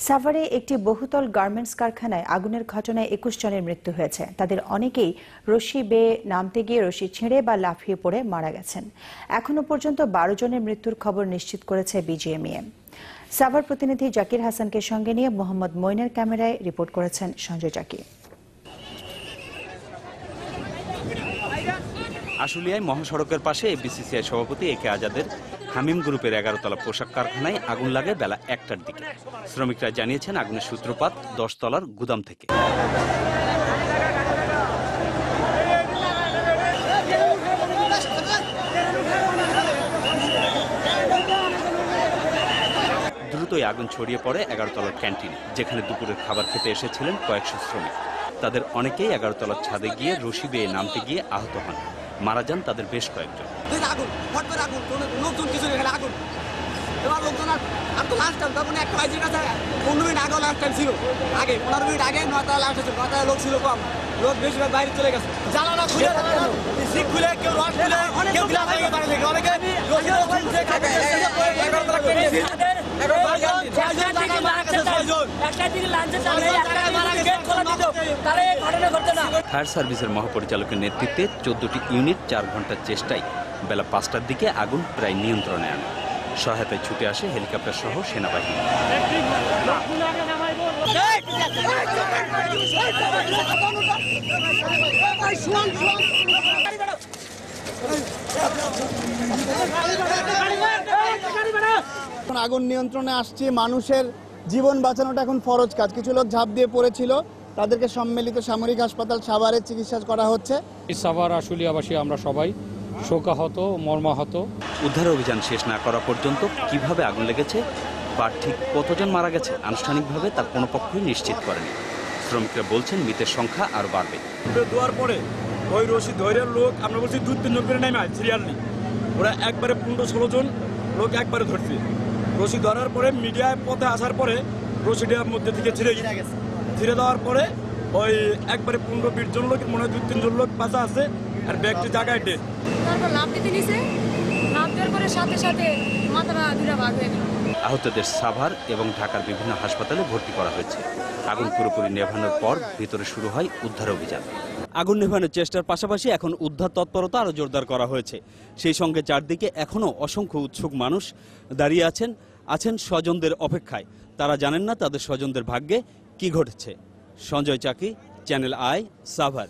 সাভারে একটি বহুতল গার্মেন্টস কারখানায় আগুনের ঘটনায় ২১ জনের মৃত্যু হয়েছে। তাদের অনেকেই রশি বেয়ে নামতে গিয়ে রশি ছিঁড়ে বা লাফিয়ে পড়ে মারা গেছেন। এখনো পর্যন্ত ১২ জনের মৃত্যুর খবর নিশ্চিত করেছে বিজিএমইএ। সাভার প্রতিনিধি জাকির হাসানকে সঙ্গে নিয়ে মোহাম্মদ মইনের ক্যামেরায় রিপোর্ট করেছেন সঞ্জয় জাকি। আশুলিয়ায় মহাসড়কের পাশে এফবিসিসিআই সভাপতি একে আজাদের হামিম গ্রুপের ১১ তলা পোশাক কারখানায় আগুন লাগে বেলা ১টার দিকে। শ্রমিকরা জানিয়েছেন আগুনের সূত্রপাত ১০ তলার গুদাম থেকে। দ্রুতই আগুন ছড়িয়ে পড়ে ১১ তলার ক্যান্টিনে, যেখানে দুপুরের খাবার খেতে এসেছিলেন কয়েকশো শ্রমিক। তাদের অনেকেই ১১ তলার ছাদে গিয়ে রশি বেয়ে নামতে গিয়ে আহত হন। মারা যান তাদের বেশ কয়েকজন। ফায়ার সার্ভিসের মহাপরিচালকের নেতৃত্বে ১৪টি ইউনিট ৪ ঘন্টার চেষ্টায় বেলা ৫টার দিকে আগুন প্রায় নিয়ন্ত্রণে আনে। সহায়তায় ছুটে আসে হেলিকপ্টার সহ সেনাবাহিনী। আগুন নিয়ন্ত্রণে আসছে। মানুষের জীবন বাঁচানোটা এখন ফরজ কাজ। কিছু লোক ঝাঁপ দিয়ে পড়েছিল, তাদেরকে সম্মিলিত সামরিক হাসপাতাল সাভারে চিকিৎসা করা হচ্ছে। সাভার আশুলিয়াবাসী আমরা সবাই শোকাহত, মর্মাহত। উদ্ধার অভিযান শেষ না করা পর্যন্ত কিভাবে আগুন লেগেছে বা ঠিক কতজন মারা গেছে আনুষ্ঠানিকভাবে তার কোনো পক্ষই নিশ্চিত করেনি। শ্রমিকরা বলছেন মৃতের সংখ্যা আরো বাড়বে। দেওয়ার পরে ওই রশি ধৈর্যের লোক আমরা বলছি ২-৩ জন করে নেমে সিরিয়ালি ওরা একবারে ১৫-১৬ জন লোক একবারে ধরছে। রশি ধরার পরে মিডিয়ায় পথে আসার পরে রশিটার মধ্যে থেকে ছিঁড়ে দেওয়ার পরে ওই একবারে ১৫-২০ জন লোক, মনে হয় ২-৩ জন লোক বাঁচা আছে আর ব্যাগটি জায়গায় ডেট। তারপর লাফ দিতে নিছে, লাফ দেওয়ার পরে সাথে সাথে মাথাটা দুটা ভাগ হয়ে গেল। আহতদের সাভার এবং ঢাকার বিভিন্ন হাসপাতালে ভর্তি করা হয়েছে। আগুন পুরোপুরি নেভানোর পর ভিতরে শুরু হয় উদ্ধার অভিযান। আগুন নেভানোর চেষ্টার পাশাপাশি এখন উদ্ধার তৎপরতা আরও জোরদার করা হয়েছে। সেই সঙ্গে চারদিকে এখনও অসংখ্য উৎসুক মানুষ দাঁড়িয়ে আছেন স্বজনদের অপেক্ষায়। তারা জানেন না তাদের স্বজনদের ভাগ্যে কি ঘটেছে। সঞ্জয় চাকি, চ্যানেল আই, সাভার।